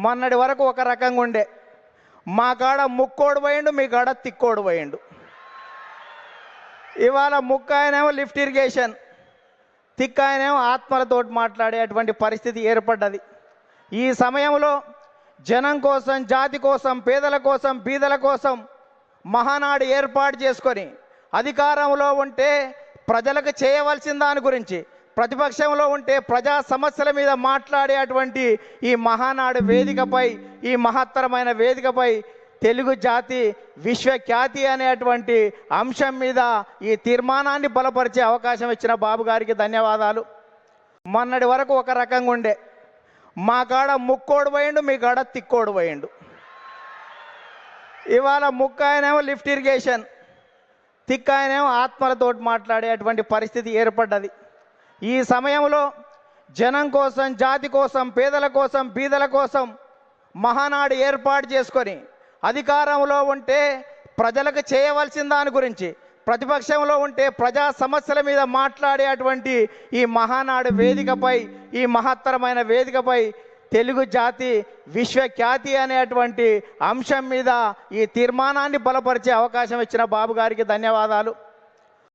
మొన్నటి వరకు ఒక రకంగా ఉండే, మా కాడ ముక్కోడు పోయిండు, మీ కాడ తిక్కోడు పోయిండు. ఇవాళ ముక్కాయనేమో లిఫ్ట్ ఇరిగేషన్, తిక్కాయనేమో ఆత్మలతోటి మాట్లాడేటువంటి పరిస్థితి ఏర్పడ్డది. ఈ సమయంలో జనం కోసం, జాతి కోసం, పేదల కోసం, బీదల కోసం మహానాడు ఏర్పాటు చేసుకొని అధికారంలో ఉంటే ప్రజలకు చేయవలసిన దాని గురించి, ప్రతిపక్షంలో ఉంటే ప్రజా సమస్యల మీద మాట్లాడేటువంటి ఈ మహానాడు వేదికపై, ఈ మహత్తరమైన వేదికపై తెలుగు జాతి విశ్వఖ్యాతి అనేటువంటి అంశం మీద ఈ తీర్మానాన్ని బలపరిచే అవకాశం ఇచ్చిన బాబు గారికి ధన్యవాదాలు. మొన్నటి వరకు ఒక రకంగా ఉండే, మా కాడ ముక్కోడు పోయిండు, మీ కాడ తిక్కోడు పోయిండు. ఇవాళ ముక్కాయనేమో లిఫ్ట్ ఇరిగేషన్, తిక్కాయనేమో ఆత్మలతోటి మాట్లాడేటువంటి పరిస్థితి ఏర్పడ్డది. ఈ సమయంలో జనం కోసం, జాతి కోసం, పేదల కోసం, బీదల కోసం మహానాడు ఏర్పాటు చేసుకొని అధికారంలో ఉంటే ప్రజలకు చేయవలసిన దాని గురించి, ప్రతిపక్షంలో ఉంటే ప్రజా సమస్యల మీద మాట్లాడేటువంటి ఈ మహానాడు వేదికపై, ఈ మహత్తరమైన వేదికపై తెలుగు జాతి విశ్వఖ్యాతి అనేటువంటి అంశం మీద ఈ తీర్మానాన్ని బలపరిచే అవకాశం ఇచ్చిన బాబు గారికి ధన్యవాదాలు.